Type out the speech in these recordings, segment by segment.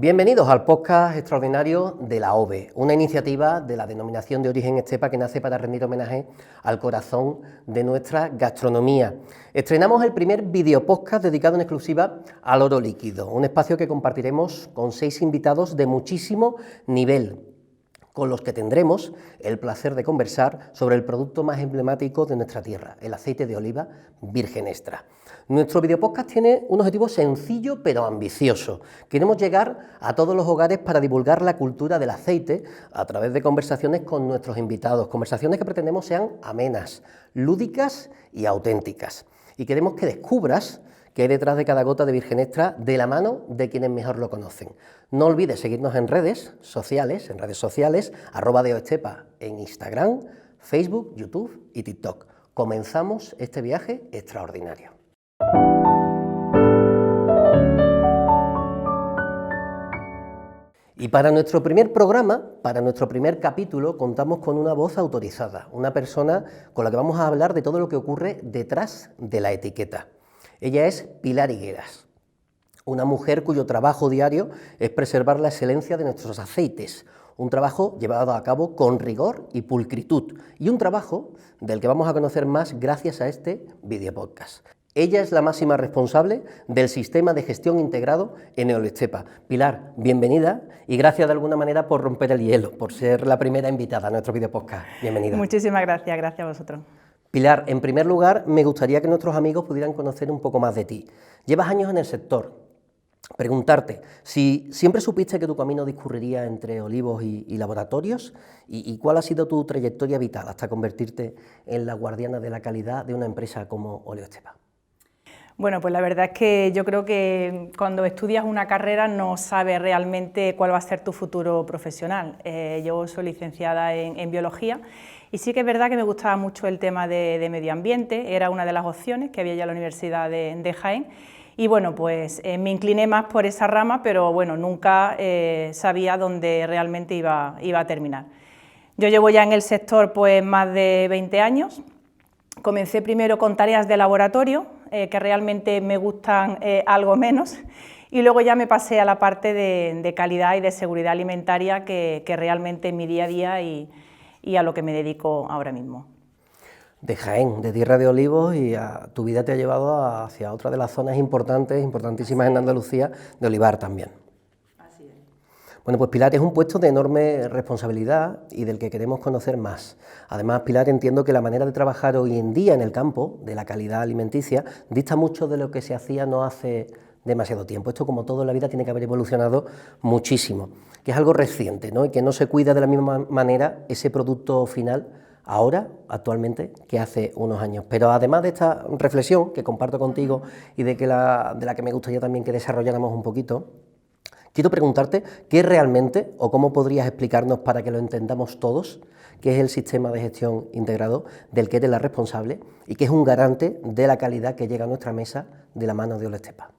Bienvenidos al podcast extraordinario de la OVE, una iniciativa de la Denominación de Origen Estepa que nace para rendir homenaje al corazón de nuestra gastronomía. Estrenamos el primer videopodcast dedicado en exclusiva al oro líquido, un espacio que compartiremos con 6 invitados de muchísimo nivel, con los que tendremos el placer de conversar sobre el producto más emblemático de nuestra tierra, el aceite de oliva virgen extra. Nuestro videopodcast tiene un objetivo sencillo pero ambicioso. Queremos llegar a todos los hogares para divulgar la cultura del aceite a través de conversaciones con nuestros invitados, conversaciones que pretendemos sean amenas, lúdicas y auténticas. Y queremos que descubras qué hay detrás de cada gota de virgen extra de la mano de quienes mejor lo conocen. No olvides seguirnos en redes sociales, @deoestepa en Instagram, Facebook, YouTube y TikTok. Comenzamos este viaje extraordinario. Y para nuestro primer programa, para nuestro primer capítulo, contamos con una voz autorizada, una persona con la que vamos a hablar de todo lo que ocurre detrás de la etiqueta. Ella es Pilar Higueras, una mujer cuyo trabajo diario es preservar la excelencia de nuestros aceites, un trabajo llevado a cabo con rigor y pulcritud, y un trabajo del que vamos a conocer más gracias a este videopodcast. Ella es la máxima responsable del sistema de gestión integrado en Eolestepa. Pilar, bienvenida y gracias de alguna manera por romper el hielo, por ser la primera invitada a nuestro videopodcast. Bienvenida. Muchísimas gracias, gracias a vosotros. Pilar, en primer lugar, me gustaría que nuestros amigos pudieran conocer un poco más de ti. Llevas años en el sector. Preguntarte si siempre supiste que tu camino discurriría entre olivos y laboratorios y cuál ha sido tu trayectoria vital hasta convertirte en la guardiana de la calidad de una empresa como Oleoestepa. Bueno, pues la verdad es que yo creo que cuando estudias una carrera no sabes realmente cuál va a ser tu futuro profesional. Yo soy licenciada en biología y sí que es verdad que me gustaba mucho el tema de medio ambiente, era una de las opciones que había ya en la Universidad de Jaén. Y bueno, pues me incliné más por esa rama, pero bueno, nunca sabía dónde realmente iba a terminar. Yo llevo ya en el sector pues más de 20 años, comencé primero con tareas de laboratorio, que realmente me gustan algo menos, y luego ya me pasé a la parte de calidad y de seguridad alimentaria, que realmente es mi día a día y a lo que me dedico ahora mismo. De Jaén, de Tierra de Olivos, y tu vida te ha llevado hacia otra de las zonas importantísimas en Andalucía, de olivar también. Así es. Bueno, pues Pilar, es un puesto de enorme responsabilidad y del que queremos conocer más. Además, Pilar, entiendo que la manera de trabajar hoy en día en el campo de la calidad alimenticia dista mucho de lo que se hacía no hace demasiado tiempo. Esto, como todo en la vida, tiene que haber evolucionado muchísimo, que es algo reciente, ¿no? Y que no se cuida de la misma manera ese producto final ahora, actualmente, que hace unos años. Pero además de esta reflexión que comparto contigo y de la que me gustaría también que desarrolláramos un poquito, quiero preguntarte qué realmente, o cómo podrías explicarnos para que lo entendamos todos, qué es el sistema de gestión integrado del que eres la responsable y que es un garante de la calidad que llega a nuestra mesa de la mano de Oleoestepa.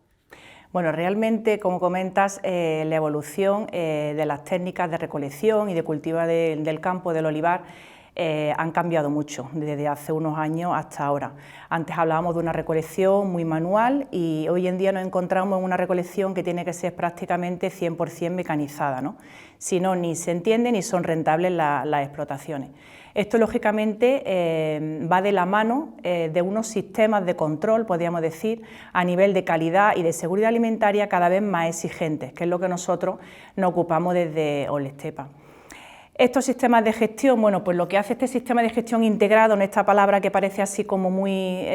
Bueno, realmente, como comentas, la evolución de las técnicas de recolección y de cultivo del campo del olivar han cambiado mucho desde hace unos años hasta ahora. Antes hablábamos de una recolección muy manual y hoy en día nos encontramos en una recolección que tiene que ser prácticamente 100% mecanizada, ¿no? Si no, ni se entiende ni son rentables las explotaciones. Esto, lógicamente, va de la mano de unos sistemas de control, podríamos decir, a nivel de calidad y de seguridad alimentaria cada vez más exigentes, que es lo que nosotros nos ocupamos desde Oleoestepa. Estos sistemas de gestión, bueno, pues lo que hace este sistema de gestión integrado, en esta palabra que parece así como muy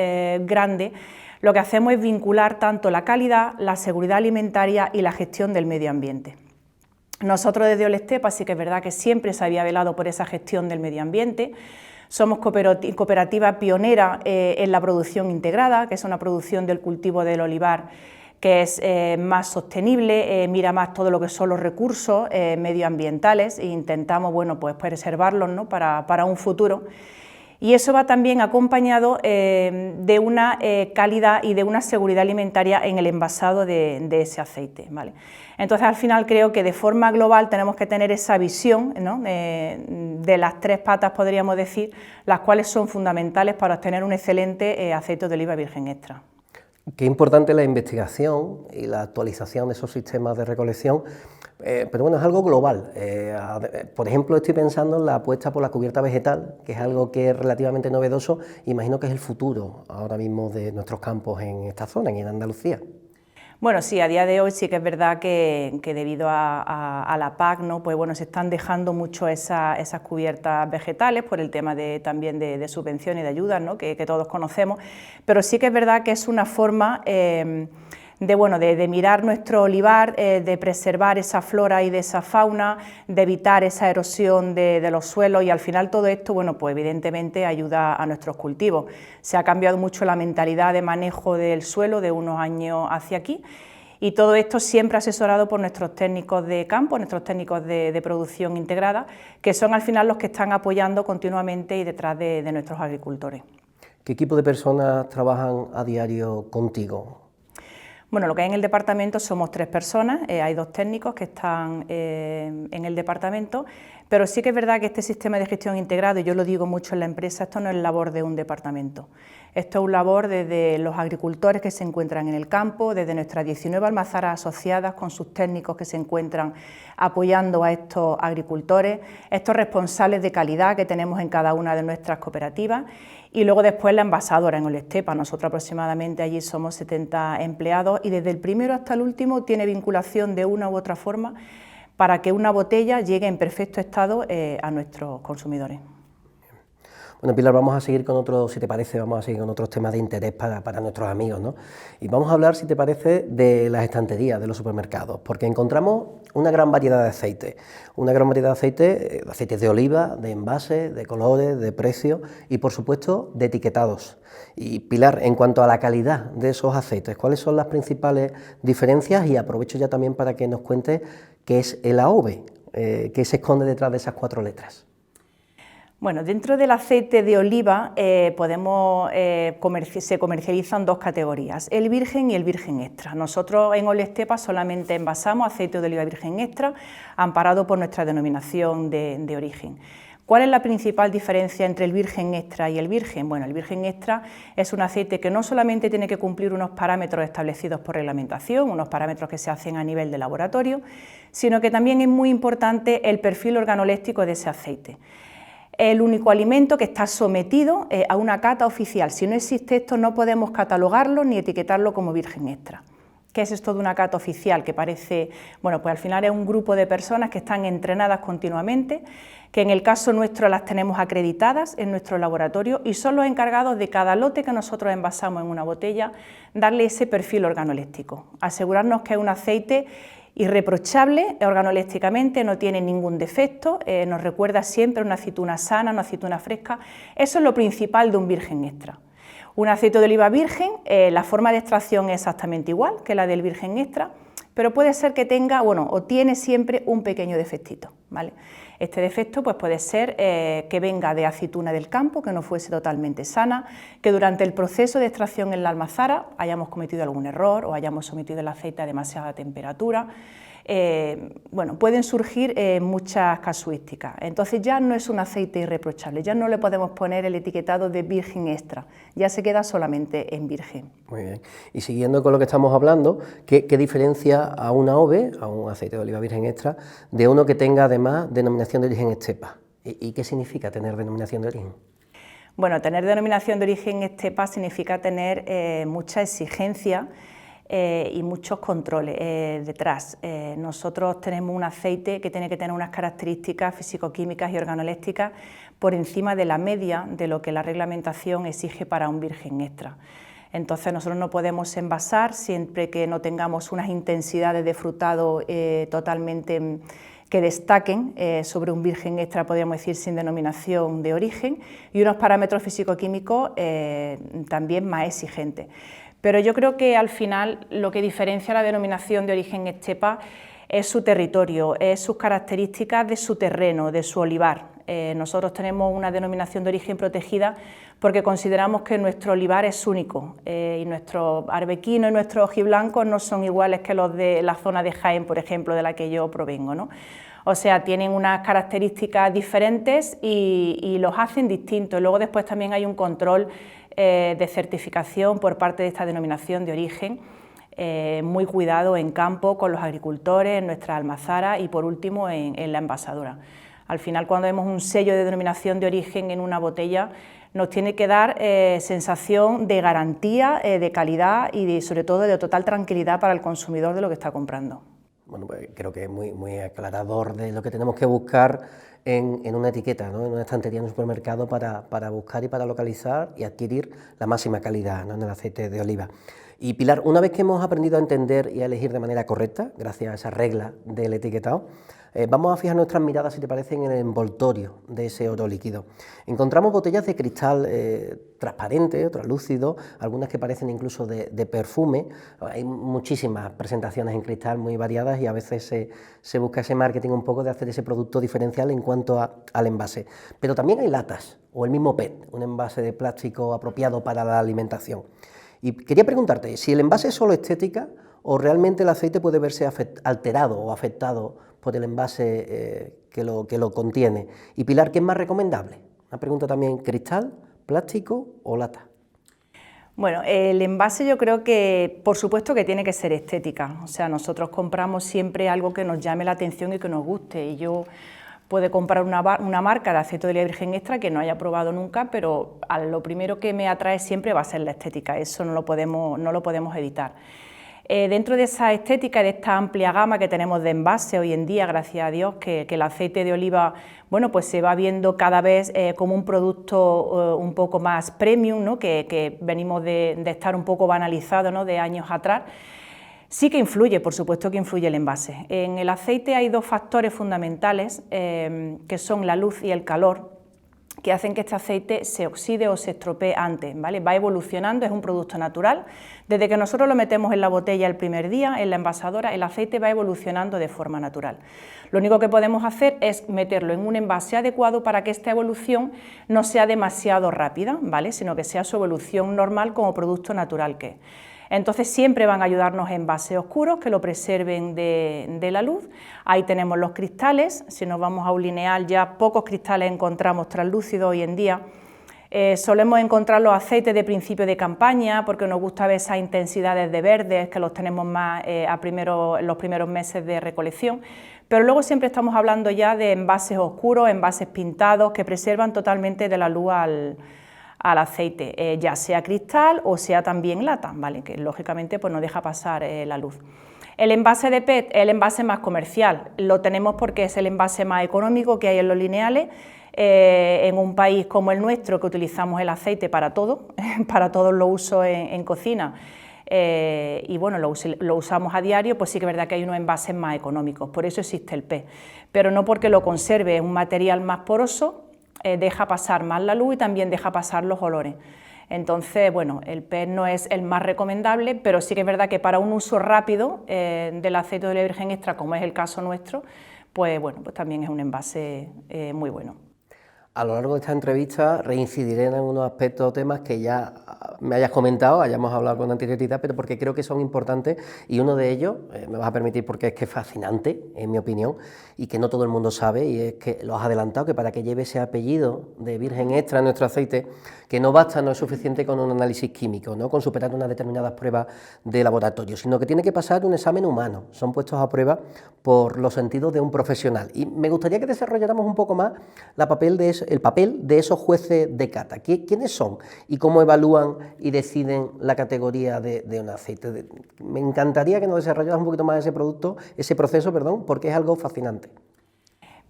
grande, lo que hacemos es vincular tanto la calidad, la seguridad alimentaria y la gestión del medio ambiente. Nosotros desde Oleoestepa sí que es verdad que siempre se había velado por esa gestión del medio ambiente. Somos cooperativa pionera en la producción integrada, que es una producción del cultivo del olivar que es más sostenible, mira más todo lo que son los recursos medioambientales e intentamos, bueno, pues preservarlos, ¿no?, para un futuro. Y eso va también acompañado de una calidad y de una seguridad alimentaria en el envasado de ese aceite, ¿vale? Entonces, al final creo que de forma global tenemos que tener esa visión, ¿no?, de las 3 patas, podríamos decir, las cuales son fundamentales para obtener un excelente aceite de oliva virgen extra. Qué importante la investigación y la actualización de esos sistemas de recolección Pero bueno, es algo global. Por ejemplo, estoy pensando en la apuesta por la cubierta vegetal, que es algo que es relativamente novedoso. Imagino que es el futuro ahora mismo de nuestros campos en esta zona, en Andalucía. Bueno, sí, a día de hoy sí que es verdad que debido a la PAC, ¿no? Pues bueno, se están dejando mucho esas cubiertas vegetales por el tema también de subvenciones y de ayudas, ¿no? que todos conocemos, pero sí que es verdad que es una forma de mirar nuestro olivar, de preservar esa flora y de esa fauna, de evitar esa erosión de los suelos, y al final todo esto, bueno, pues evidentemente ayuda a nuestros cultivos. Se ha cambiado mucho la mentalidad de manejo del suelo de unos años hacia aquí, y todo esto siempre asesorado por nuestros técnicos de campo, nuestros técnicos de producción integrada, que son al final los que están apoyando continuamente y detrás de nuestros agricultores. ¿Qué equipo de personas trabajan a diario contigo? Bueno, lo que hay en el departamento somos 3 personas, hay 2 técnicos que están en el departamento, pero sí que es verdad que este sistema de gestión integrado, y yo lo digo mucho en la empresa, esto no es labor de un departamento, esto es un labor desde los agricultores que se encuentran en el campo, desde nuestras 19 almazaras asociadas con sus técnicos que se encuentran apoyando a estos agricultores, estos responsables de calidad que tenemos en cada una de nuestras cooperativas, y luego después la envasadora en Olestepa. Nosotros aproximadamente allí somos 70 empleados y desde el primero hasta el último tiene vinculación de una u otra forma para que una botella llegue en perfecto estado a nuestros consumidores. Bueno, Pilar, vamos a seguir con otros, si te parece, vamos a seguir con otros temas de interés para nuestros amigos, ¿no? Y vamos a hablar, si te parece, de las estanterías de los supermercados, porque encontramos una gran variedad de aceites, aceites de oliva, de envases, de colores, de precios y, por supuesto, de etiquetados. Y Pilar, en cuanto a la calidad de esos aceites, ¿cuáles son las principales diferencias? Y aprovecho ya también para que nos cuentes qué es el AOVE, qué se esconde detrás de esas 4 letras. Bueno, dentro del aceite de oliva se comercializan 2 categorías, el virgen y el virgen extra. Nosotros en Olestepa solamente envasamos aceite de oliva virgen extra, amparado por nuestra denominación de origen. ¿Cuál es la principal diferencia entre el virgen extra y el virgen? Bueno, el virgen extra es un aceite que no solamente tiene que cumplir unos parámetros establecidos por reglamentación, unos parámetros que se hacen a nivel de laboratorio, sino que también es muy importante el perfil organoléctrico de ese aceite. El único alimento que está sometido a una cata oficial. Si no existe esto, no podemos catalogarlo ni etiquetarlo como virgen extra. ¿Qué es esto de una cata oficial? Que parece, bueno, pues al final es un grupo de personas que están entrenadas continuamente, que en el caso nuestro las tenemos acreditadas en nuestro laboratorio y son los encargados de cada lote que nosotros envasamos en una botella, darle ese perfil organoléctrico, asegurarnos que es un aceite irreprochable organoléctricamente, no tiene ningún defecto, nos recuerda siempre una aceituna sana, una aceituna fresca. Eso es lo principal de un virgen extra. Un aceite de oliva virgen, la forma de extracción es exactamente igual que la del virgen extra, pero puede ser que tenga, o tiene siempre un pequeño defectito, ¿vale? Este defecto pues puede ser que venga de aceituna del campo, que no fuese totalmente sana, que durante el proceso de extracción en la almazara hayamos cometido algún error o hayamos sometido el aceite a demasiada temperatura. Pueden surgir muchas casuísticas. Entonces ya no es un aceite irreprochable, ya no le podemos poner el etiquetado de virgen extra, ya se queda solamente en virgen. Muy bien. Y siguiendo con lo que estamos hablando, ¿qué diferencia a un AOVE, a un aceite de oliva virgen extra, de uno que tenga además denominación de origen Estepa? ¿Y qué significa tener denominación de origen? Bueno, tener denominación de origen Estepa significa tener mucha exigencia y muchos controles detrás. Nosotros tenemos un aceite que tiene que tener unas características físico-químicas y organoléctricas por encima de la media de lo que la reglamentación exige para un virgen extra. Entonces nosotros no podemos envasar siempre que no tengamos unas intensidades de frutado totalmente que destaquen sobre un virgen extra, podríamos decir, sin denominación de origen, y unos parámetros físico-químicos también más exigentes. Pero yo creo que al final lo que diferencia la denominación de origen Estepa es su territorio, es sus características de su terreno, de su olivar. Nosotros tenemos una denominación de origen protegida porque consideramos que nuestro olivar es único y nuestro arbequino y nuestros ojiblancos no son iguales que los de la zona de Jaén, por ejemplo, de la que yo provengo, ¿no? O sea, tienen unas características diferentes y los hacen distintos. Luego después también hay un control de certificación por parte de esta denominación de origen muy cuidado en campo con los agricultores, en nuestras almazaras y por último en la envasadora. Al final, cuando vemos un sello de denominación de origen en una botella, nos tiene que dar sensación de garantía, de calidad y sobre todo de total tranquilidad para el consumidor de lo que está comprando. Bueno, pues creo que es muy aclarador de lo que tenemos que buscar en una etiqueta, ¿no? En una estantería en un supermercado para buscar y para localizar y adquirir la máxima calidad, ¿no? En el aceite de oliva. Y Pilar, una vez que hemos aprendido a entender y a elegir de manera correcta, gracias a esa regla del etiquetado, vamos a fijar nuestras miradas, si te parece, en el envoltorio de ese oro líquido. Encontramos botellas de cristal transparente, translúcido, algunas que parecen incluso de perfume. Hay muchísimas presentaciones en cristal muy variadas y a veces se busca ese marketing un poco de hacer ese producto diferencial en cuanto al envase. Pero también hay latas o el mismo PET, un envase de plástico apropiado para la alimentación. Y quería preguntarte, si el envase es solo estética o realmente el aceite puede verse alterado o afectado por el envase que lo contiene. Y Pilar, ¿qué es más recomendable? Una pregunta también, ¿cristal, plástico o lata? Bueno, el envase yo creo que, por supuesto que tiene que ser estética, o sea, nosotros compramos siempre algo que nos llame la atención y que nos guste, y yo puedo comprar una marca de aceite de oliva virgen extra que no haya probado nunca, pero lo primero que me atrae siempre va a ser la estética, eso no lo podemos evitar. Dentro de esa estética, de esta amplia gama que tenemos de envase hoy en día, gracias a Dios, que el aceite de oliva, bueno, pues se va viendo cada vez como un producto un poco más premium, ¿no? que venimos de estar un poco banalizados, ¿no? De años atrás. Sí que influye, por supuesto que influye el envase. En el aceite hay dos factores fundamentales, que son la luz y el calor, que hacen que este aceite se oxide o se estropee antes, ¿vale? Va evolucionando, es un producto natural. Desde que nosotros lo metemos en la botella el primer día, en la envasadora, el aceite va evolucionando de forma natural. Lo único que podemos hacer es meterlo en un envase adecuado para que esta evolución no sea demasiado rápida, ¿vale? Sino que sea su evolución normal como producto natural que es. Entonces siempre van a ayudarnos envases oscuros que lo preserven de la luz. Ahí tenemos los cristales, si nos vamos a un lineal ya pocos cristales encontramos translúcidos hoy en día. Solemos encontrar los aceites de principio de campaña porque nos gusta ver esas intensidades de verdes que los tenemos más en los primeros meses de recolección, pero luego siempre estamos hablando ya de envases oscuros, envases pintados que preservan totalmente de la luz al aceite, ya sea cristal o sea también lata, ¿vale? Que lógicamente pues no deja pasar la luz. El envase de PET es el envase más comercial, lo tenemos porque es el envase más económico que hay en los lineales, en un país como el nuestro que utilizamos el aceite para todo, para todos los usos en cocina, y bueno, lo usamos a diario, pues sí que es verdad que hay unos envases más económicos, por eso existe el PET, pero no porque lo conserve, es un material más poroso, deja pasar más la luz y también deja pasar los olores. Entonces, bueno, el PET no es el más recomendable, pero sí que es verdad que para un uso rápido del aceite de oliva virgen extra, como es el caso nuestro, pues bueno, pues también es un envase muy bueno. A lo largo de esta entrevista reincidiré en algunos aspectos o temas que ya me hayas comentado, hayamos hablado con anterioridad, pero porque creo que son importantes y uno de ellos, me vas a permitir porque es que es fascinante, en mi opinión, y que no todo el mundo sabe, y es que lo has adelantado, que para que lleve ese apellido de virgen extra en nuestro aceite, que no basta, no es suficiente con un análisis químico, ¿no? Con superar unas determinadas pruebas de laboratorio, sino que tiene que pasar un examen humano, son puestos a prueba por los sentidos de un profesional. Y me gustaría que desarrolláramos un poco más el papel de esos jueces de cata. ¿Quiénes son y cómo evalúan y deciden la categoría de un aceite? Me encantaría que nos desarrollaras un poquito más ese proceso, porque es algo fascinante.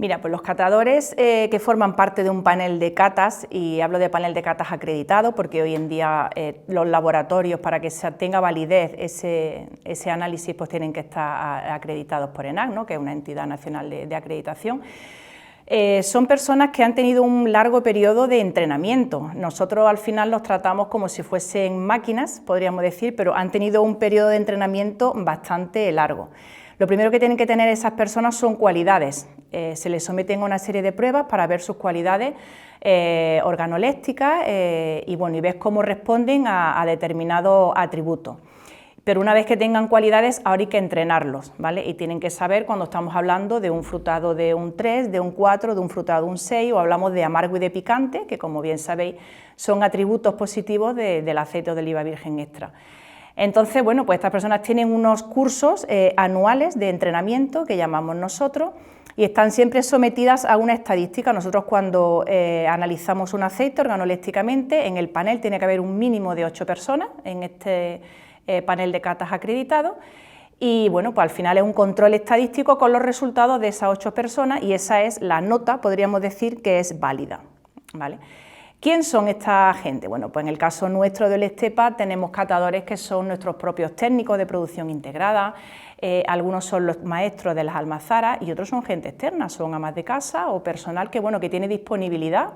Mira, pues los catadores que forman parte de un panel de catas, y hablo de panel de catas acreditado porque hoy en día los laboratorios, para que tenga validez ese análisis, pues tienen que estar acreditados por ENAC, ¿no? Que es una entidad nacional de acreditación. Son personas que han tenido un largo periodo de entrenamiento. Nosotros al final los tratamos como si fuesen máquinas, podríamos decir, pero han tenido un periodo de entrenamiento bastante largo. Lo primero que tienen que tener esas personas son cualidades. Se les someten a una serie de pruebas para ver sus cualidades organolépticas y ves cómo responden a determinados atributos. Pero una vez que tengan cualidades, ahora hay que entrenarlos, ¿vale? Y tienen que saber cuando estamos hablando de un frutado de un 3, de un 4, de un frutado de un 6, o hablamos de amargo y de picante, que como bien sabéis son atributos positivos del aceite de oliva virgen extra. Entonces, bueno, pues estas personas tienen unos cursos anuales de entrenamiento que llamamos nosotros y están siempre sometidas a una estadística. Nosotros cuando analizamos un aceite organolépticamente, en el panel tiene que haber un mínimo de 8 personas en este panel de catas acreditado y bueno, pues al final es un control estadístico con los resultados de esas 8 personas y esa es la nota, podríamos decir, que es válida, ¿vale? ¿Quién son esta gente? Bueno, pues en el caso nuestro del Estepa tenemos catadores que son nuestros propios técnicos de producción integrada, algunos son los maestros de las almazaras y otros son gente externa, son amas de casa o personal que, bueno, que tiene disponibilidad,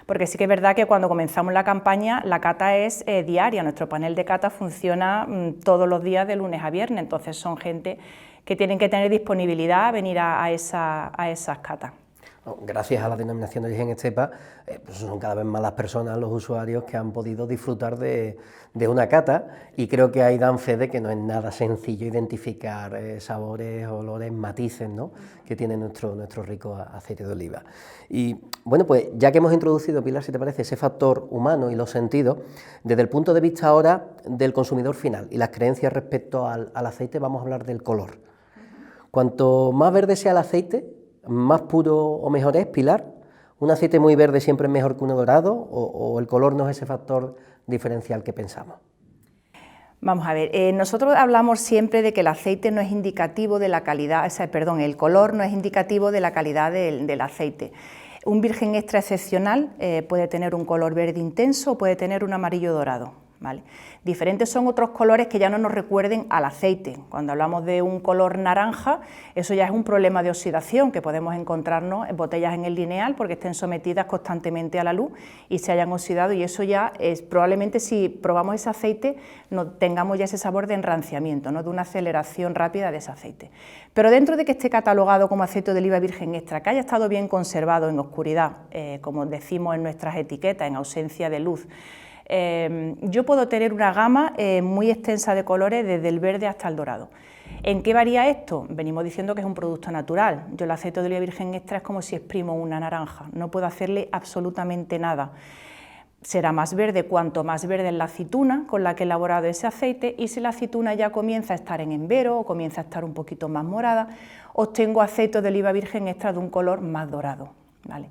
porque sí que es verdad que cuando comenzamos la campaña la cata es diaria, nuestro panel de cata funciona todos los días de lunes a viernes, entonces son gente que tienen que tener disponibilidad a venir a esas catas. Gracias a la denominación de origen Estepa, pues son cada vez más las personas, los usuarios que han podido disfrutar de una cata y creo que ahí dan fe de que no es nada sencillo identificar sabores, olores, matices, ¿no?, que tiene nuestro rico aceite de oliva. Y bueno, pues ya que hemos introducido, Pilar, si te parece, ese factor humano y los sentidos, desde el punto de vista ahora del consumidor final y las creencias respecto al aceite, vamos a hablar del color. Cuanto más verde sea el aceite, más puro o mejor es, Pilar. ¿Un aceite muy verde siempre es mejor que uno dorado o el color no es ese factor diferencial que pensamos? Vamos a ver, nosotros hablamos siempre de que el aceite no es indicativo de la calidad, el color no es indicativo de la calidad del aceite. Un virgen extra excepcional puede tener un color verde intenso o puede tener un amarillo dorado, ¿vale? Diferentes son otros colores que ya no nos recuerden al aceite. Cuando hablamos de un color naranja, eso ya es un problema de oxidación que podemos encontrarnos en botellas en el lineal porque estén sometidas constantemente a la luz y se hayan oxidado, y eso ya es probablemente, si probamos ese aceite, no tengamos ya ese sabor de enranciamiento, ¿no?, de una aceleración rápida de ese aceite. Pero dentro de que esté catalogado como aceite de oliva virgen extra, que haya estado bien conservado en oscuridad, como decimos en nuestras etiquetas, en ausencia de luz, yo puedo tener una gama muy extensa de colores desde el verde hasta el dorado. ¿En qué varía esto? Venimos diciendo que es un producto natural. Yo el aceite de oliva virgen extra es como si exprimo una naranja, no puedo hacerle absolutamente nada. Será más verde cuanto más verde es la aceituna con la que he elaborado ese aceite, y si la aceituna ya comienza a estar en envero o comienza a estar un poquito más morada, obtengo aceite de oliva virgen extra de un color más dorado, ¿vale?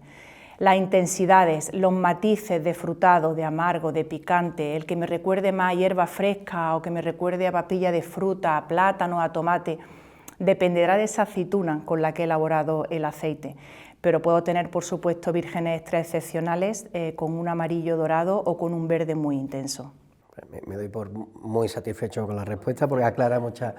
Las intensidades, los matices de frutado, de amargo, de picante, el que me recuerde más a hierba fresca o que me recuerde a papilla de fruta, a plátano, a tomate, dependerá de esa aceituna con la que he elaborado el aceite. Pero puedo tener, por supuesto, vírgenes extra excepcionales con un amarillo dorado o con un verde muy intenso. Me doy por muy satisfecho con la respuesta porque aclara muchas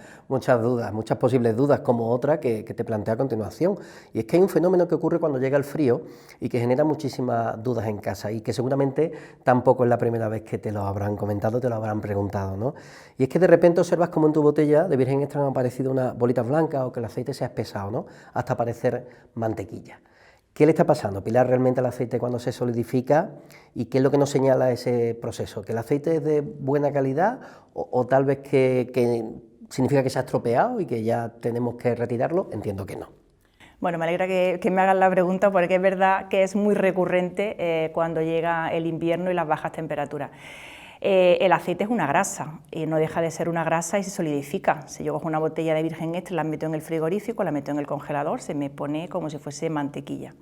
dudas, muchas posibles dudas, como otra que te planteo a continuación. Y es que hay un fenómeno que ocurre cuando llega el frío y que genera muchísimas dudas en casa y que seguramente tampoco es la primera vez que te lo habrán comentado, te lo habrán preguntado, ¿no? Y es que de repente observas como en tu botella de virgen extra han aparecido unas bolitas blancas o que el aceite se ha espesado, ¿no?, hasta parecer mantequilla. ¿Qué le está pasando, Pilar, realmente al aceite cuando se solidifica y qué es lo que nos señala ese proceso? ¿Que el aceite es de buena calidad o tal vez que significa que se ha estropeado y que ya tenemos que retirarlo? Entiendo que no. Bueno, me alegra que me hagan la pregunta porque es verdad que es muy recurrente cuando llega el invierno y las bajas temperaturas. El aceite es una grasa, no deja de ser una grasa y se solidifica. Si yo cojo una botella de virgen extra, la meto en el frigorífico, la meto en el congelador, se me pone como si fuese mantequilla.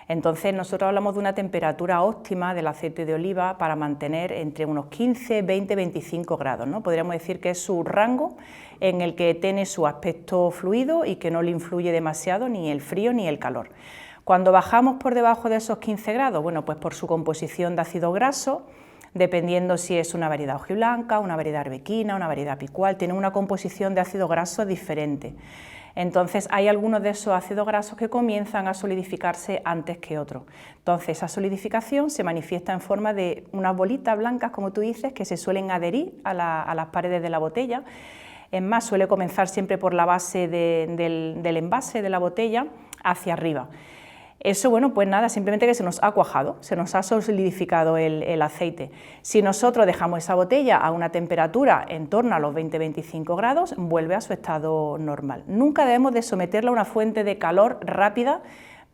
Entonces nosotros hablamos de una temperatura óptima del aceite de oliva para mantener entre unos 15, 20, 25 grados, ¿no? Podríamos decir que es su rango en el que tiene su aspecto fluido y que no le influye demasiado ni el frío ni el calor. Cuando bajamos por debajo de esos 15 grados, bueno, pues por su composición de ácido graso, dependiendo si es una variedad hojiblanca, una variedad arbequina, una variedad picual, tiene una composición de ácido graso diferente. Entonces hay algunos de esos ácidos grasos que comienzan a solidificarse antes que otros. Entonces esa solidificación se manifiesta en forma de unas bolitas blancas, como tú dices, que se suelen adherir a las paredes de la botella. Es más, suele comenzar siempre por la base del envase de la botella hacia arriba. Eso, bueno, pues nada, simplemente que se nos ha cuajado, se nos ha solidificado el aceite. Si nosotros dejamos esa botella a una temperatura en torno a los 20-25 grados, vuelve a su estado normal. Nunca debemos de someterla a una fuente de calor rápida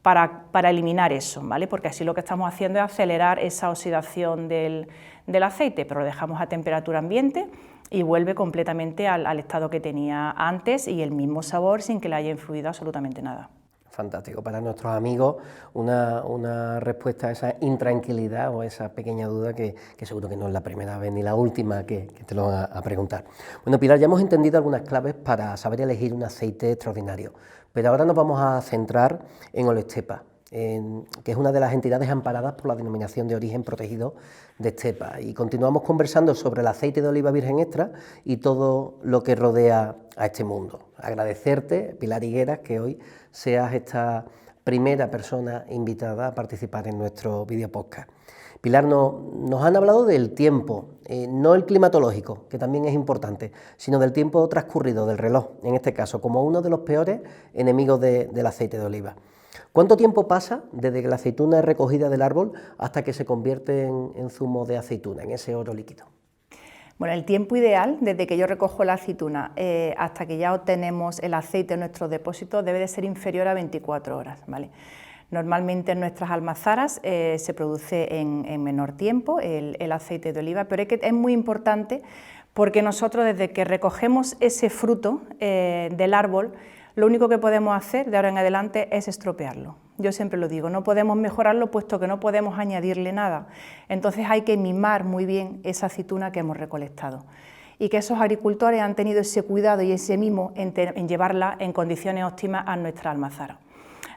para eliminar eso, ¿vale? Porque así lo que estamos haciendo es acelerar esa oxidación del aceite, pero lo dejamos a temperatura ambiente y vuelve completamente al estado que tenía antes y el mismo sabor sin que le haya influido absolutamente nada. Fantástico, para nuestros amigos una respuesta a esa intranquilidad o a esa pequeña duda que seguro que no es la primera vez ni la última que te lo van a preguntar. Bueno, Pilar, ya hemos entendido algunas claves para saber elegir un aceite extraordinario, pero ahora nos vamos a centrar en Olestepa, que es una de las entidades amparadas por la denominación de origen protegido de Estepa, y continuamos conversando sobre el aceite de oliva virgen extra y todo lo que rodea a este mundo. Agradecerte, Pilar Higueras, que hoy seas esta primera persona invitada a participar en nuestro video podcast. Pilar, nos han hablado del tiempo, no el climatológico, que también es importante, sino del tiempo transcurrido del reloj, en este caso, como uno de los peores enemigos del aceite de oliva. ¿Cuánto tiempo pasa desde que la aceituna es recogida del árbol hasta que se convierte en zumo de aceituna, en ese oro líquido? Bueno, el tiempo ideal, desde que yo recojo la aceituna hasta que ya obtenemos el aceite en nuestros depósitos, debe de ser inferior a 24 horas, ¿vale? Normalmente en nuestras almazaras se produce en menor tiempo el aceite de oliva, pero es muy importante porque nosotros desde que recogemos ese fruto del árbol, lo único que podemos hacer de ahora en adelante es estropearlo. Yo siempre lo digo, no podemos mejorarlo puesto que no podemos añadirle nada. Entonces hay que mimar muy bien esa aceituna que hemos recolectado. Y que esos agricultores han tenido ese cuidado y ese mimo en llevarla en condiciones óptimas a nuestra almazara.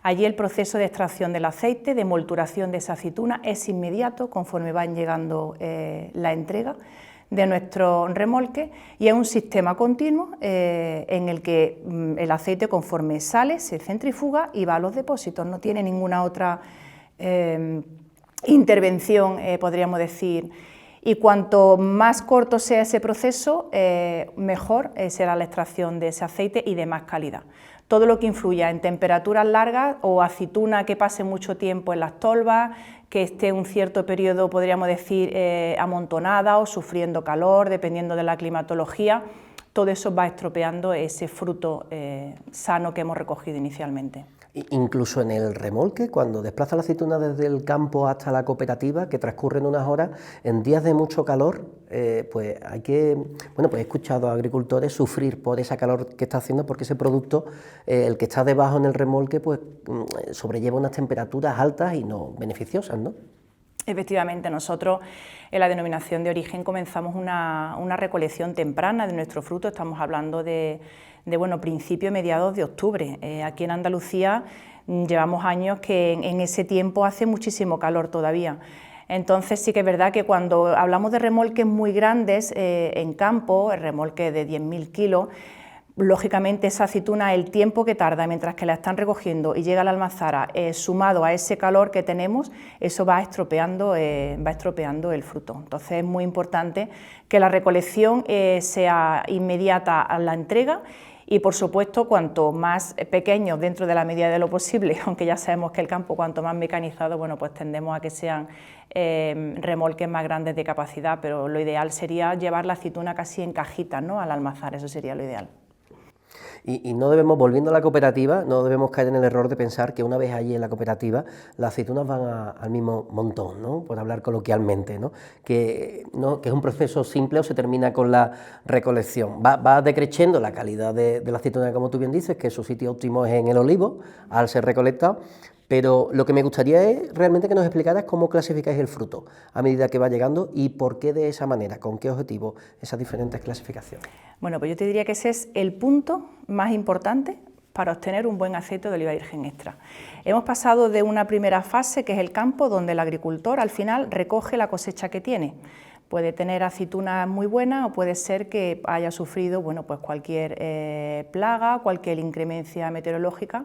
Allí el proceso de extracción del aceite, de molturación de esa aceituna es inmediato conforme van llegando la entrega de nuestro remolque, y es un sistema continuo en el que el aceite conforme sale se centrifuga y va a los depósitos, no tiene ninguna otra intervención, podríamos decir, y cuanto más corto sea ese proceso, mejor será la extracción de ese aceite y de más calidad. Todo lo que influya en temperaturas largas o aceituna que pase mucho tiempo en las tolvas, que esté un cierto periodo, podríamos decir, amontonada o sufriendo calor, dependiendo de la climatología, todo eso va estropeando ese fruto sano que hemos recogido inicialmente. Incluso en el remolque, cuando desplaza la aceituna desde el campo hasta la cooperativa, que transcurren unas horas, en días de mucho calor, pues hay que, bueno, pues he escuchado a agricultores sufrir por esa calor que está haciendo, porque ese producto, el que está debajo en el remolque, pues sobrelleva unas temperaturas altas y no beneficiosas, ¿no? Efectivamente, nosotros en la denominación de origen comenzamos una recolección temprana de nuestro fruto, estamos hablando de principios, mediados de octubre. Aquí en Andalucía llevamos años que en ese tiempo hace muchísimo calor todavía. Entonces sí que es verdad que cuando hablamos de remolques muy grandes en campo, el remolque de 10.000 kilos, lógicamente esa aceituna, el tiempo que tarda mientras que la están recogiendo y llega a la almazara, sumado a ese calor que tenemos, eso va estropeando el fruto. Entonces es muy importante que la recolección sea inmediata a la entrega y, por supuesto, cuanto más pequeños dentro de la medida de lo posible, aunque ya sabemos que el campo cuanto más mecanizado, bueno, pues tendemos a que sean remolques más grandes de capacidad, pero lo ideal sería llevar la aceituna casi en cajitas, ¿no?, al almazar, eso sería lo ideal. Y no debemos, volviendo a la cooperativa, no debemos caer en el error de pensar que una vez allí en la cooperativa las aceitunas van al mismo montón, ¿no?, por hablar coloquialmente, ¿no? Que es un proceso simple o se termina con la recolección. Va decreciendo la calidad de la aceituna, como tú bien dices, que su sitio óptimo es en el olivo, al ser recolectado. Pero lo que me gustaría es realmente que nos explicaras cómo clasificáis el fruto a medida que va llegando y por qué de esa manera, con qué objetivo, esas diferentes clasificaciones. Bueno, pues yo te diría que ese es el punto más importante para obtener un buen aceite de oliva virgen extra. Hemos pasado de una primera fase, que es el campo, donde el agricultor al final recoge la cosecha que tiene. Puede tener aceitunas muy buenas o puede ser que haya sufrido, bueno, pues cualquier plaga, cualquier inclemencia meteorológica,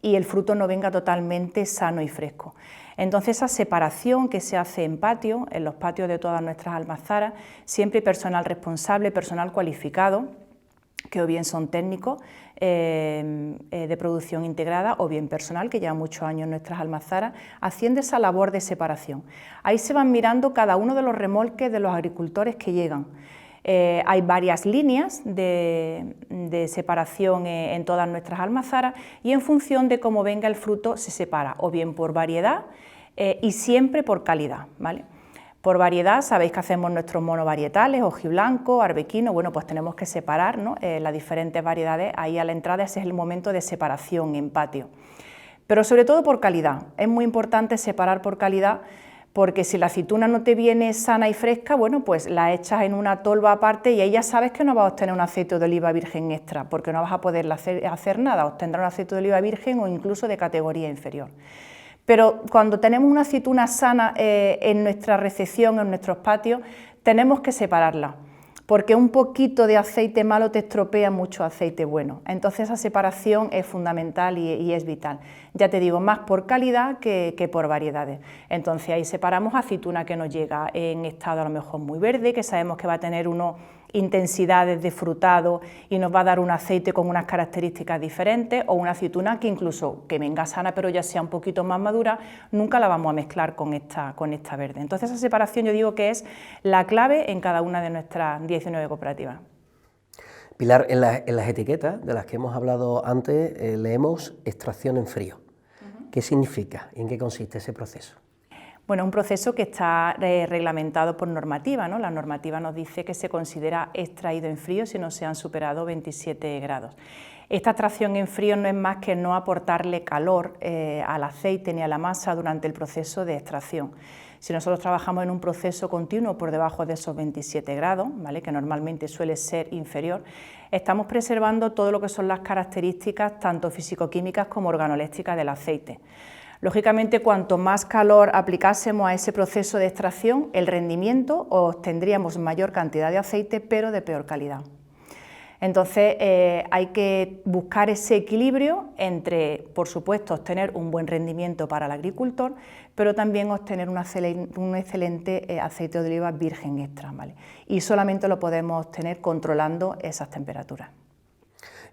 y el fruto no venga totalmente sano y fresco. Entonces esa separación que se hace en patio, en los patios de todas nuestras almazaras, siempre hay personal responsable, personal cualificado, que o bien son técnicos de producción integrada o bien personal que lleva muchos años en nuestras almazaras haciendo esa labor de separación. Ahí se van mirando cada uno de los remolques de los agricultores que llegan. Hay varias líneas de separación en todas nuestras almazaras y en función de cómo venga el fruto se separa, o bien por variedad y siempre por calidad, ¿vale? Por variedad, sabéis que hacemos nuestros monovarietales, hojiblanco, arbequino, bueno, pues tenemos que separar, ¿no? Las diferentes variedades, ahí a la entrada ese es el momento de separación en patio. Pero sobre todo por calidad, es muy importante separar por calidad, porque si la aceituna no te viene sana y fresca, bueno, pues la echas en una tolva aparte y ahí ya sabes que no vas a obtener un aceite de oliva virgen extra, porque no vas a poder hacer nada, obtendrás un aceite de oliva virgen o incluso de categoría inferior. Pero cuando tenemos una aceituna sana en nuestra recepción, en nuestros patios, tenemos que separarla, porque un poquito de aceite malo te estropea mucho aceite bueno. Entonces esa separación es fundamental y es vital. Ya te digo, más por calidad que por variedades. Entonces ahí separamos aceituna que nos llega en estado a lo mejor muy verde, que sabemos que va a tener unas intensidades de frutado y nos va a dar un aceite con unas características diferentes, o una aceituna que incluso que venga sana pero ya sea un poquito más madura, nunca la vamos a mezclar con esta verde. Entonces esa separación yo digo que es la clave en cada una de nuestras 19 cooperativas. Pilar, en las etiquetas de las que hemos hablado antes leemos extracción en frío. ¿Qué significa y en qué consiste ese proceso? Bueno, un proceso que está reglamentado por normativa, ¿no? La normativa nos dice que se considera extraído en frío si no se han superado 27 grados. Esta extracción en frío no es más que no aportarle calor al aceite ni a la masa durante el proceso de extracción. Si nosotros trabajamos en un proceso continuo por debajo de esos 27 grados, ¿vale?, que normalmente suele ser inferior, estamos preservando todo lo que son las características tanto físico-químicas como organolépticas del aceite. Lógicamente, cuanto más calor aplicásemos a ese proceso de extracción, el rendimiento, obtendríamos mayor cantidad de aceite, pero de peor calidad. Entonces, hay que buscar ese equilibrio entre, por supuesto, obtener un buen rendimiento para el agricultor, pero también obtener un excelente aceite de oliva virgen extra, ¿vale? Y solamente lo podemos obtener controlando esas temperaturas.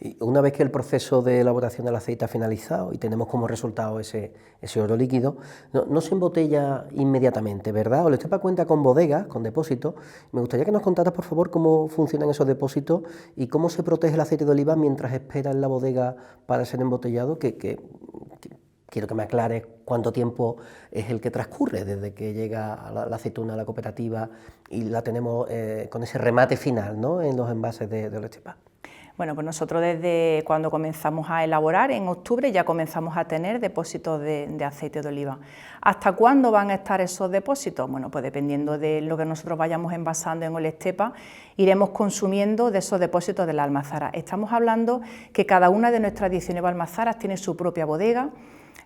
Y una vez que el proceso de elaboración del aceite ha finalizado y tenemos como resultado ese oro líquido, no se embotella inmediatamente, ¿verdad? Olestepa cuenta con bodegas, con depósitos. Me gustaría que nos contaras, por favor, cómo funcionan esos depósitos y cómo se protege el aceite de oliva mientras espera en la bodega para ser embotellado, quiero que me aclares cuánto tiempo es el que transcurre desde que llega la aceituna a la cooperativa y la tenemos con ese remate final, ¿no?, en los envases de Olestepa. Bueno, pues nosotros desde cuando comenzamos a elaborar, en octubre, ya comenzamos a tener depósitos de aceite de oliva. ¿Hasta cuándo van a estar esos depósitos? Bueno, pues dependiendo de lo que nosotros vayamos envasando en Olestepa, iremos consumiendo de esos depósitos de la almazara. Estamos hablando que cada una de nuestras 19 almazaras tiene su propia bodega.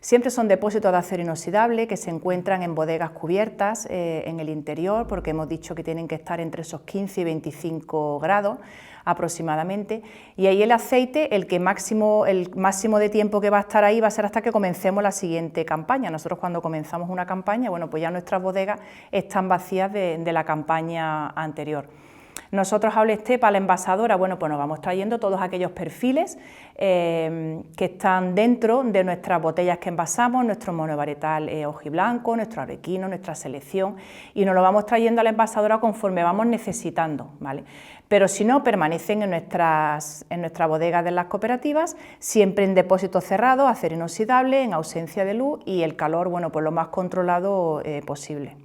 Siempre son depósitos de acero inoxidable que se encuentran en bodegas cubiertas en el interior, porque hemos dicho que tienen que estar entre esos 15 y 25 grados aproximadamente, y ahí el aceite, el máximo de tiempo que va a estar ahí va a ser hasta que comencemos la siguiente campaña. Nosotros cuando comenzamos una campaña, bueno, pues ya nuestras bodegas están vacías de la campaña anterior. Nosotros a Olestepa, a la envasadora, bueno, pues nos vamos trayendo todos aquellos perfiles que están dentro de nuestras botellas que envasamos, nuestro monovarietal hojiblanco, nuestro arbequino, nuestra selección, y nos lo vamos trayendo a la envasadora conforme vamos necesitando, ¿vale? Pero si no, permanecen en nuestras bodegas de las cooperativas, siempre en depósitos cerrados, acero inoxidable, en ausencia de luz y el calor, bueno, pues lo más controlado posible.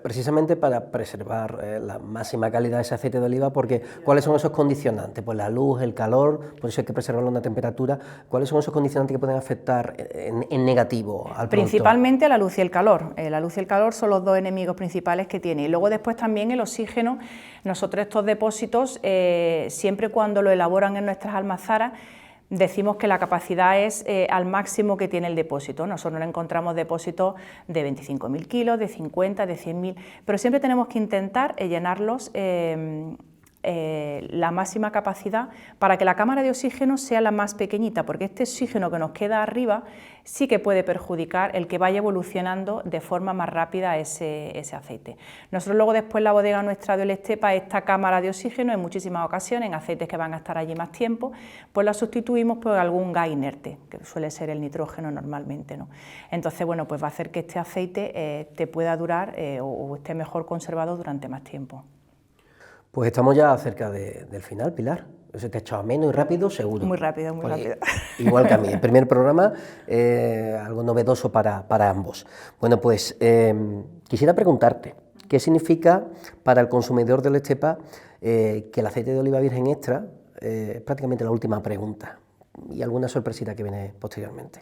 Precisamente para preservar la máxima calidad de ese aceite de oliva, porque ¿cuáles son esos condicionantes? Pues la luz, el calor, por eso hay que preservarlo a una temperatura. ¿Cuáles son esos condicionantes que pueden afectar en negativo al producto? Principalmente la luz y el calor. La luz y el calor son los dos enemigos principales que tiene. Y luego después también el oxígeno. Nosotros estos depósitos, siempre cuando lo elaboran en nuestras almazaras, decimos que la capacidad es al máximo que tiene el depósito. Nosotros no encontramos depósitos de 25.000 kilos, de 50, de 100.000, pero siempre tenemos que intentar llenarlos la máxima capacidad para que la cámara de oxígeno sea la más pequeñita, porque este oxígeno que nos queda arriba sí que puede perjudicar el que vaya evolucionando de forma más rápida ese aceite. Nosotros luego después en la bodega nuestra de Olestepa, esta cámara de oxígeno en muchísimas ocasiones, en aceites que van a estar allí más tiempo, pues la sustituimos por algún gas inerte, que suele ser el nitrógeno normalmente, ¿no? Entonces, bueno, pues va a hacer que este aceite te pueda durar o esté mejor conservado durante más tiempo. Pues estamos ya cerca del final, Pilar. Se te ha echado ameno y rápido, seguro. Muy rápido, muy rápido. Igual que a mí, el primer programa, algo novedoso para ambos. Bueno, pues quisiera preguntarte, ¿qué significa para el consumidor de Olestepa que el aceite de oliva virgen extra? Prácticamente la última pregunta, y alguna sorpresita que viene posteriormente.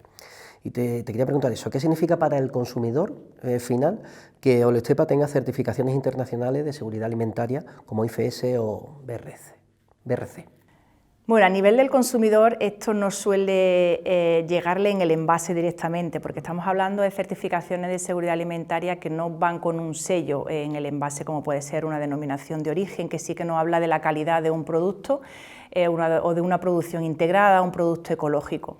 Y te quería preguntar eso, ¿qué significa para el consumidor final que Olestepa tenga certificaciones internacionales de seguridad alimentaria como IFS o BRC? Bueno, a nivel del consumidor esto no suele llegarle en el envase directamente, porque estamos hablando de certificaciones de seguridad alimentaria que no van con un sello en el envase, como puede ser una denominación de origen, que sí que nos habla de la calidad de un producto o de una producción integrada, un producto ecológico.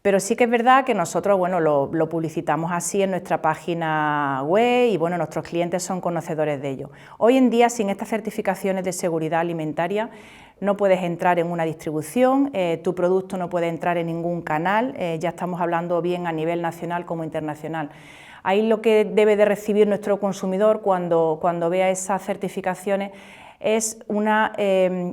Pero sí que es verdad que nosotros lo publicitamos así en nuestra página web y nuestros clientes son conocedores de ello. Hoy en día, sin estas certificaciones de seguridad alimentaria, no puedes entrar en una distribución, tu producto no puede entrar en ningún canal, ya estamos hablando bien a nivel nacional como internacional. Ahí lo que debe de recibir nuestro consumidor cuando vea esas certificaciones es una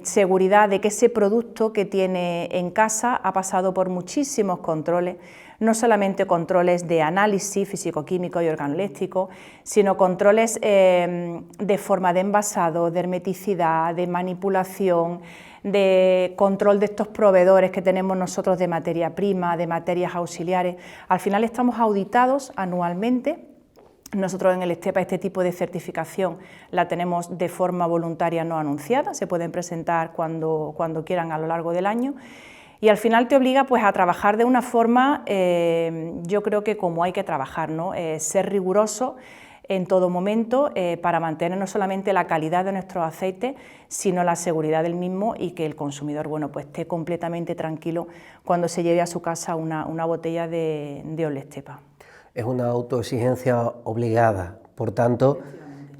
seguridad de que ese producto que tiene en casa ha pasado por muchísimos controles, no solamente controles de análisis físico-químico y organoléctrico, sino controles de forma de envasado, de hermeticidad, de manipulación, de control de estos proveedores que tenemos nosotros de materia prima, de materias auxiliares. Al final estamos auditados anualmente. Nosotros en Olestepa este tipo de certificación la tenemos de forma voluntaria no anunciada, se pueden presentar cuando quieran a lo largo del año y al final te obliga pues a trabajar de una forma, yo creo que como hay que trabajar, ¿no? Ser riguroso en todo momento para mantener no solamente la calidad de nuestros aceites, sino la seguridad del mismo y que el consumidor pues esté completamente tranquilo cuando se lleve a su casa una botella de Olestepa. Es una autoexigencia obligada, por tanto,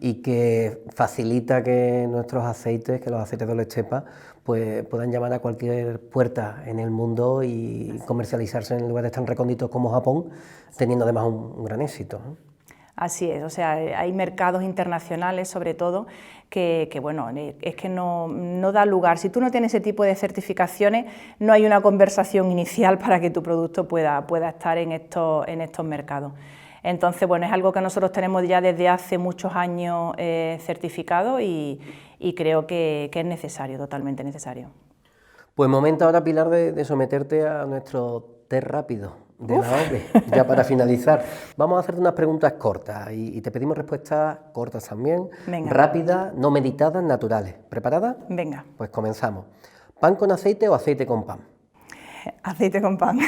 y que facilita que nuestros aceites, que los aceites de Olestepa, pues puedan llamar a cualquier puerta en el mundo y comercializarse en lugares tan recónditos como Japón, teniendo además un gran éxito, ¿no? Así es, o sea, hay mercados internacionales sobre todo que es que no da lugar. Si tú no tienes ese tipo de certificaciones, no hay una conversación inicial para que tu producto pueda estar en estos mercados. Entonces, es algo que nosotros tenemos ya desde hace muchos años certificado y creo que es necesario, totalmente necesario. Pues momento ahora, Pilar, de someterte a nuestro test rápido de la OVE, ya para finalizar. Vamos a hacerte unas preguntas cortas y te pedimos respuestas cortas también, rápidas, no meditadas, naturales. ¿Preparada? Venga. Pues comenzamos. ¿Pan con aceite o aceite con pan? Aceite con pan.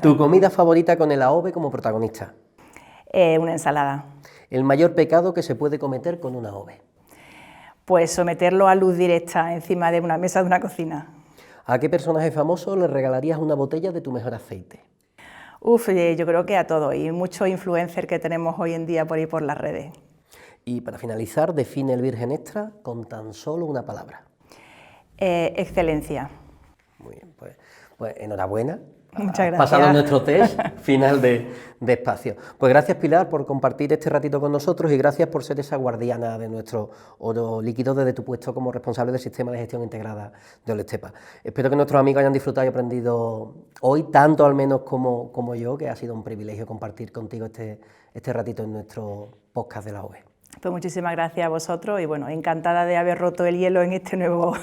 ¿Tu comida favorita con el AOVE como protagonista? Una ensalada. ¿El mayor pecado que se puede cometer con una AOVE? Pues someterlo a luz directa encima de una mesa de una cocina. ¿A qué personaje famoso le regalarías una botella de tu mejor aceite? Yo creo que a todos, y muchos influencers que tenemos hoy en día por ahí por las redes. Y para finalizar, define el Virgen Extra con tan solo una palabra. Excelencia. Muy bien, pues enhorabuena. Muchas gracias. Pasado nuestro test final de espacio. Pues gracias, Pilar, por compartir este ratito con nosotros y gracias por ser esa guardiana de nuestro oro líquido desde tu puesto como responsable del sistema de gestión integrada de Olestepa. Espero que nuestros amigos hayan disfrutado y aprendido hoy, tanto al menos como yo, que ha sido un privilegio compartir contigo este ratito en nuestro podcast de la OVE. Pues muchísimas gracias a vosotros y encantada de haber roto el hielo en este nuevo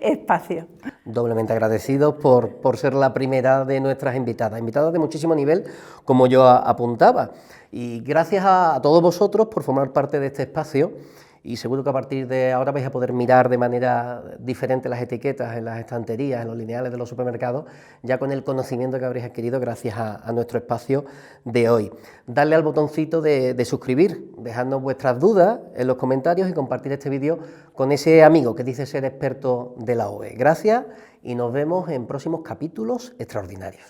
espacio. Doblemente agradecidos por ser la primera de nuestras invitadas de muchísimo nivel, como yo apuntaba. Y gracias a todos vosotros por formar parte de este espacio y seguro que a partir de ahora vais a poder mirar de manera diferente las etiquetas en las estanterías, en los lineales de los supermercados, ya con el conocimiento que habréis adquirido gracias a nuestro espacio de hoy. Darle al botoncito de suscribir, dejadnos vuestras dudas en los comentarios y compartir este vídeo con ese amigo que dice ser experto de la OVE. Gracias y nos vemos en próximos capítulos extraordinarios.